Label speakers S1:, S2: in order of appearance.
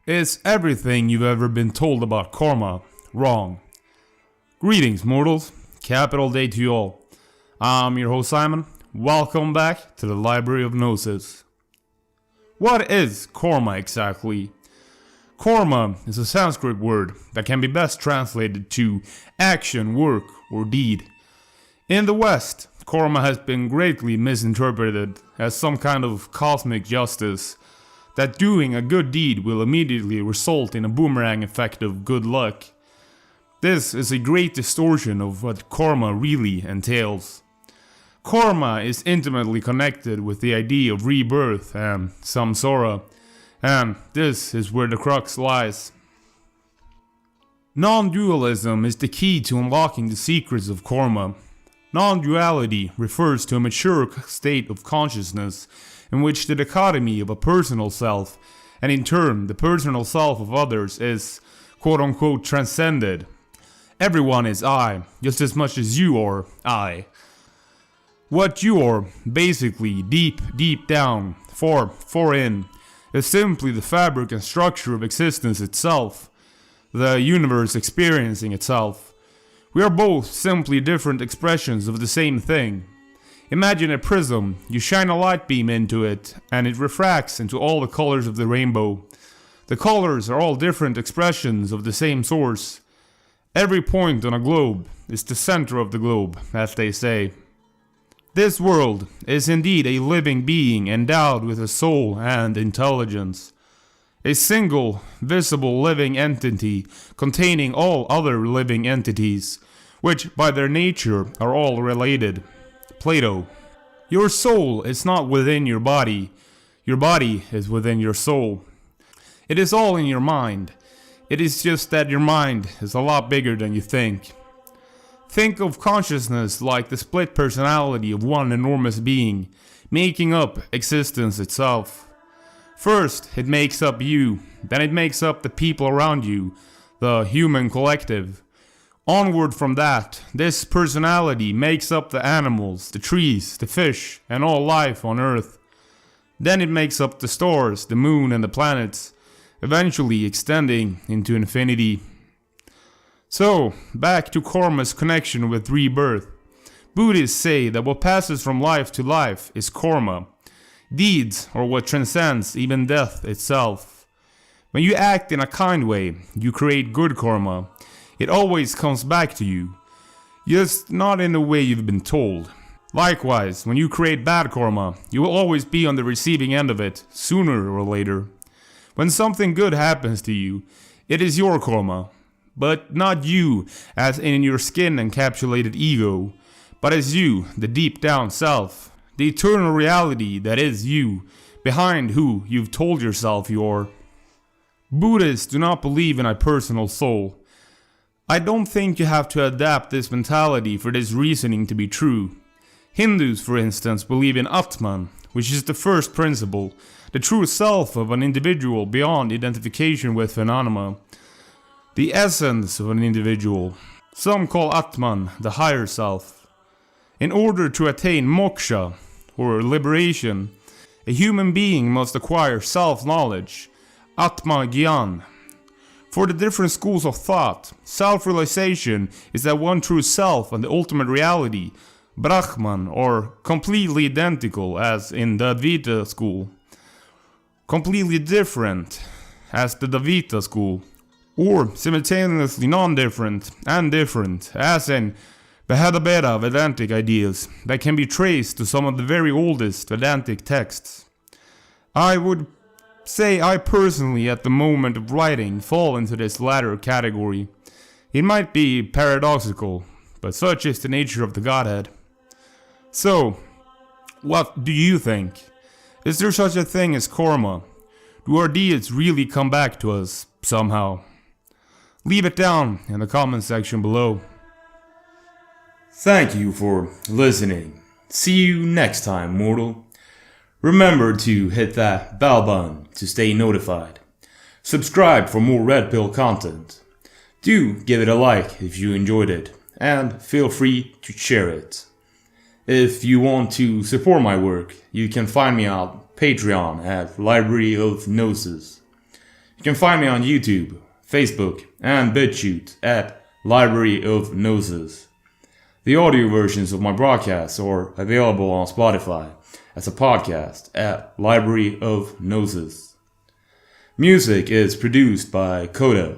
S1: Is everything you've ever been told about karma wrong? Greetings, mortals. Capital day to you all. I'm your host Simon. Welcome back to the Library of Gnosis. What is karma exactly? Karma is a Sanskrit word that can be best translated to action, work, or deed. In the West, karma has been greatly misinterpreted as some kind of cosmic justice, that doing a good deed will immediately result in a boomerang effect of good luck. This is a great distortion of what karma really entails. Karma is intimately connected with the idea of rebirth and samsara, and this is where the crux lies. Non-dualism is the key to unlocking the secrets of karma. Non-duality refers to a mature state of consciousness in which the dichotomy of a personal self, and in turn the personal self of others, is quote-unquote transcended. Everyone is I, just as much as you are I. What you are, basically, deep down, far in, is simply the fabric and structure of existence itself, the universe experiencing itself. We are both simply different expressions of the same thing. Imagine a prism, you shine a light beam into it, and it refracts into all the colors of the rainbow. The colors are all different expressions of the same source. Every point on a globe is the center of the globe, as they say. This world is indeed a living being endowed with a soul and intelligence. A single, visible living entity containing all other living entities, which by their nature are all related. Plato. Your soul is not within your body is within your soul. It is all in your mind. It is just that your mind is a lot bigger than you think. Think of consciousness like the split personality of one enormous being, making up existence itself. First, it makes up you, then it makes up the people around you, the human collective. Onward from that, this personality makes up the animals, the trees, the fish, and all life on Earth. Then it makes up the stars, the moon, and the planets, eventually extending into infinity. So, back to karma's connection with rebirth. Buddhists say that what passes from life to life is karma. Deeds are what transcends even death itself. When you act in a kind way, you create good karma. It always comes back to you, just not in the way you've been told. Likewise, when you create bad karma, you will always be on the receiving end of it, sooner or later. When something good happens to you, it is your karma, but not you as in your skin-encapsulated ego, but as you, the deep down self, the eternal reality that is you, behind who you've told yourself you are. Buddhists do not believe in a personal soul. I don't think you have to adapt this mentality for this reasoning to be true. Hindus, for instance, believe in Atman, which is the first principle, the true self of an individual beyond identification with phenomena, the essence of an individual. Some call Atman the higher self. In order to attain moksha, or liberation, a human being must acquire self-knowledge, Atma Gyan. For the different schools of thought, self-realization is that one true self and the ultimate reality, Brahman, are completely identical as in the Advaita school, completely different as the Dvaita school, or simultaneously non-different and different as in Bheda Vedantic ideas that can be traced to some of the very oldest Vedantic texts. I would say I personally at the moment of writing fall into this latter category. It might be paradoxical, but such is the nature of the Godhead. So, what do you think? Is there such a thing as karma? Do our deeds really come back to us somehow? Leave it down in the comment section below. Thank you for listening. See you next time, mortal. Remember to hit that bell button to stay notified. Subscribe for more Red Pill content. Do give it a like if you enjoyed it, and feel free to share it. If you want to support my work, you can find me on Patreon at Library of Gnosis. You can find me on YouTube, Facebook, and Bitchute at Library of Gnosis. The audio versions of my broadcasts are available on Spotify as a podcast at Library of Gnosis. Music is produced by Coda.